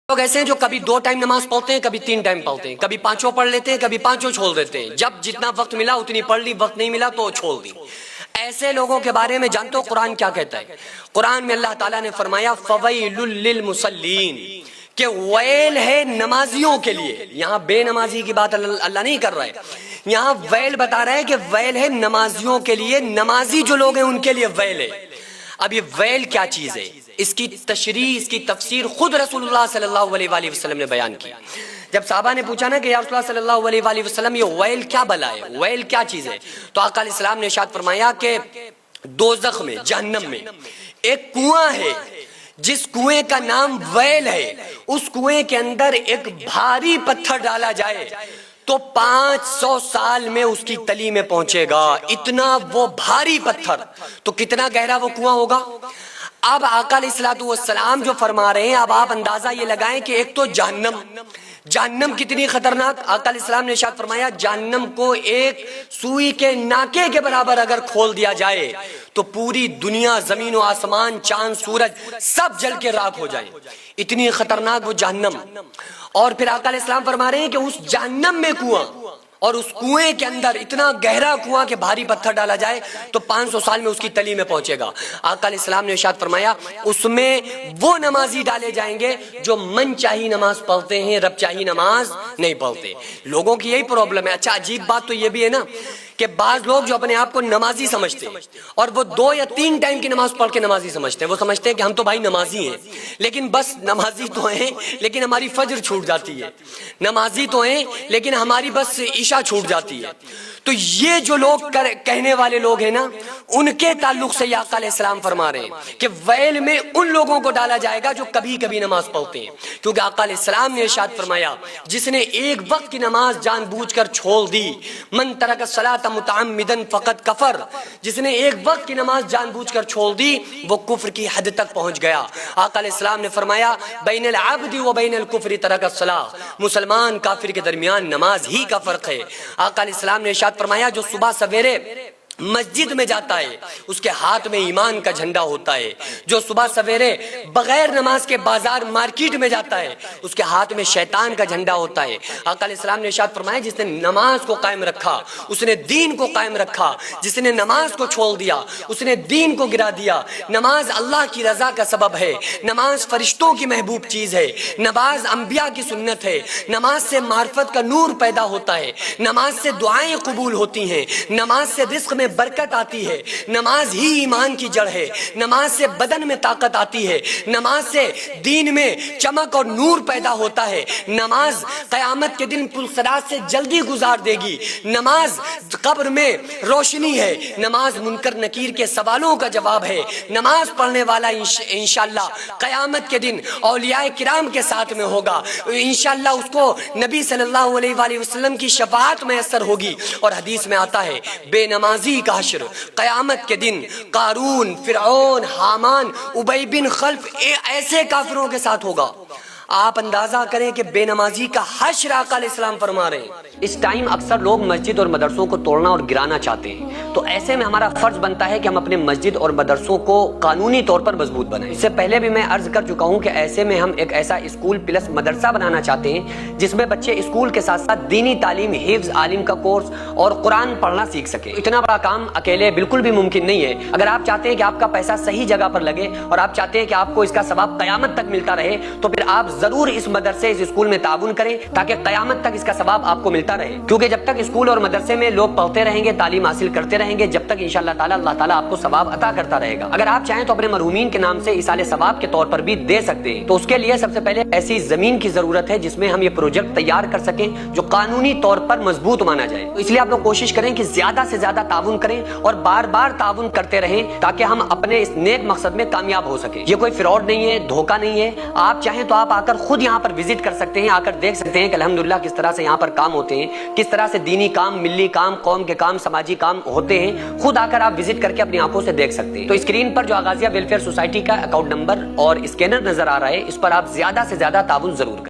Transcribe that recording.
لوگ ایسے ہیں جو کبھی 2 ٹائم نماز پڑھتے ہیں، کبھی 3 ٹائم پڑھتے ہیں، کبھی 5 پڑھ لیتے ہیں، کبھی 5 چھوڑ دیتے ہیں، جب جتنا وقت ملا اتنی پڑھ لی، وقت نہیں ملا تو چھوڑ دی۔ ایسے لوگوں کے بارے میں جانتے ہو قرآن کیا کہتا ہے؟ قرآن میں اللہ تعالیٰ نے فرمایا فویل للمصلین، کہ ویل ہے نمازیوں کے لیے۔ یہاں بے نمازی کی بات اللہ نہیں کر رہا ہے، یہاں ویل بتا رہا ہے کہ ویل ہے نمازیوں کے لیے، نمازی جو لوگ ہیں ان کے لیے ویل ہے۔ اب یہ ویل کیا چیز ہے، اس کی تشریح، اس کی تفسیر خود رسول اللہ صلی اللہ علیہ وآلہ وسلم نے بیان کی۔ جب صحابہ نے پوچھا نا کہ یا رسول اللہ صلی اللہ علیہ وآلہ وسلم یہ ویل کیا بلا ہے، ویل کیا چیز ہے، تو آقا علیہ السلام نے ارشاد فرمایا کہ دوزخ میں، جہنم میں ایک کنواں ہے جس کنویں کا نام ویل ہے، اس کنویں کے اندر ایک بھاری پتھر ڈالا جائے تو 500 سال میں اس کی تلی میں پہنچے گا، اتنا وہ بھاری پتھر۔ تو کتنا گہرا وہ کنواں ہوگا؟ اب آقا علیہ السلام جو فرما رہے ہیں، اب آپ اندازہ یہ لگائیں کہ ایک تو جہنم کتنی خطرناک۔ آقا علیہ السلام نے ارشاد فرمایا جہنم کو ایک سوئی کے ناکے کے برابر اگر کھول دیا جائے تو پوری دنیا، زمین و آسمان، چاند سورج سب جل کے راکھ ہو جائیں، اتنی خطرناک وہ جہنم۔ اور پھر آقا علیہ السلام فرما رہے ہیں کہ اس جہنم میں کنواں، اور اس کنویں کے اندر اتنا گہرا کنواں کہ بھاری پتھر ڈالا جائے تو 500 سال میں اس کی تلی میں پہنچے گا۔ آقا علیہ السلام نے ارشاد فرمایا اس میں وہ نمازی ڈالے جائیں گے جو من چاہی نماز پڑھتے ہیں، رب چاہی نماز نہیں پڑھتے۔ لوگوں کی یہی پرابلم ہے۔ اچھا عجیب بات تو یہ بھی ہے نا کہ بعض لوگ جو اپنے آپ کو نمازی سمجھتے ہیں اور وہ 2 یا 3 ٹائم کی نماز پڑھ کے نمازی سمجھتے ہیں، وہ سمجھتے ہیں کہ ہم تو بھائی نمازی ہیں، لیکن بس نمازی تو ہیں لیکن ہماری فجر چھوٹ جاتی ہے، نمازی تو ہیں لیکن ہماری بس عشاء چھوٹ جاتی ہے۔ تو یہ جو لوگ کہنے والے لوگ ہیں نا، ان کے تعلق سے آقا علیہ السلام فرما رہے ہیں کہ ویل میں ان لوگوں کو ڈالا جائے گا جو کبھی کبھی نماز پڑھتے ہیں، کیونکہ آقا علیہ السلام نے ارشاد فرمایا جس نے ایک وقت کی نماز جان بوجھ کر چھوڑ دی، من ترک الصلاۃ متعمدا فقد کفر، جس نے ایک وقت کی نماز جان بوجھ کر چھوڑ دی وہ کفر کی حد تک پہنچ گیا۔ آقا علیہ السلام نے فرمایا بین العبد و بین الکفر ترک الصلاۃ، مسلمان کافر کے درمیان نماز ہی کا فرق ہے۔ آقا علیہ السلام نے ارشاد فرمایا جو صبح سویرے مسجد میں جاتا ہے اس کے ہاتھ میں ایمان کا جھنڈا ہوتا ہے، جو صبح سویرے بغیر نماز کے بازار مارکیٹ میں جاتا ہے اس کے ہاتھ میں شیطان کا جھنڈا ہوتا ہے۔ آقا علیہ السلام نے ارشاد فرمایا جس نے نماز کو قائم رکھا اس نے دین کو قائم رکھا، جس نے نماز کو چھوڑ دیا اس نے دین کو گرا دیا۔ نماز اللہ کی رضا کا سبب ہے، نماز فرشتوں کی محبوب چیز ہے، نماز انبیاء کی سنت ہے، نماز سے معرفت کا نور پیدا ہوتا ہے، نماز سے دعائیں قبول ہوتی ہیں، نماز سے رزق میں برکت آتی ہے، نماز ہی ایمان کی جڑ ہے، نماز سے بدن میں طاقت آتی ہے، نماز سے دین میں چمک اور نور پیدا ہوتا ہے، نماز قیامت کے دن پلسرات سے جلدی گزار دے گی، نماز قبر میں روشنی ہے، نماز منکر نکیر کے سوالوں کا جواب ہے، نماز پڑھنے والا انشاءاللہ قیامت کے دن اولیاء کرام کے ساتھ میں ہوگا، انشاءاللہ اس کو نبی صلی اللہ علیہ وآلہ وسلم کی شفاعت میسر ہوگی۔ اور حدیث میں آتا ہے بے نمازی کا حشر قیامت کے دن قارون، فرعون، حامان، ابی بن خلف ایسے کافروں کے ساتھ ہوگا۔ آپ اندازہ کریں کہ بے نمازی کا حشر آقا علیہ السلام فرما رہے ہیں۔ اس ٹائم اکثر لوگ مسجد اور مدرسوں کو توڑنا اور گرانا چاہتے ہیں، تو ایسے میں ہمارا فرض بنتا ہے کہ ہم اپنے مسجد اور مدرسوں کو قانونی طور پر مضبوط بنائیں۔ اس سے پہلے بھی میں عرض کر چکا ہوں کہ ایسے میں ہم ایک ایسا اسکول پلس مدرسہ بنانا چاہتے ہیں جس میں بچے اسکول کے ساتھ ساتھ دینی تعلیم، حفظ، عالم کا کورس اور قرآن پڑھنا سیکھ سکیں۔ اتنا بڑا کام اکیلے بالکل بھی ممکن نہیں ہے۔ اگر آپ چاہتے ہیں کہ آپ کا پیسہ صحیح جگہ پر لگے اور آپ چاہتے ہیں کہ آپ کو اس کا ثواب قیامت تک ملتا رہے تو پھر آپ ضرور اس مدرسے، اس اسکول میں تعاون کریں تاکہ قیامت تک اس کا ثواب آپ کو ملتا رہے، کیونکہ جب تک اسکول اور مدرسے میں لوگ پڑھتے رہیں گے، تعلیم حاصل کرتے رہیں گے، جب تک انشاءاللہ تعالی اللہ تعالیٰ آپ کو ثواب عطا کرتا رہے گا۔ اگر آپ چاہیں تو اپنے مرحومین کے نام سے ایصال ثواب کے طور پر بھی دے سکتے ہیں، تو اس کے لیے سب سے پہلے ایسی زمین کی ضرورت ہے جس میں ہم یہ پروجیکٹ تیار کر سکیں جو قانونی طور پر مضبوط مانا جائے۔ تو اس لیے آپ لوگ کوشش کریں کہ زیادہ سے زیادہ تعاون کریں اور بار بار تعاون کرتے رہیں تاکہ ہم اپنے اس نیک مقصد میں کامیاب ہو سکیں۔ یہ کوئی فراڈ نہیں ہے، دھوکہ نہیں ہے۔ آپ چاہیں تو آپ آ کر خود یہاں پر وزٹ کر سکتے ہیں، آ کر دیکھ سکتے ہیں کہ الحمدللہ کس طرح سے یہاں پر کام ہوتے ہیں، کس طرح سے دینی کام، ملی کام، قوم کے کام، سماجی کام ہوتے ہیں۔ خود آ کر آپ وزٹ کر کے اپنی آنکھوں سے دیکھ سکتے ہیں۔ تو اسکرین پر جو آغازیہ ویلفیئر سوسائٹی کا اکاؤنٹ نمبر اور اسکینر نظر آ رہا ہے، اس پر آپ زیادہ سے زیادہ تعاون ضرور کریں۔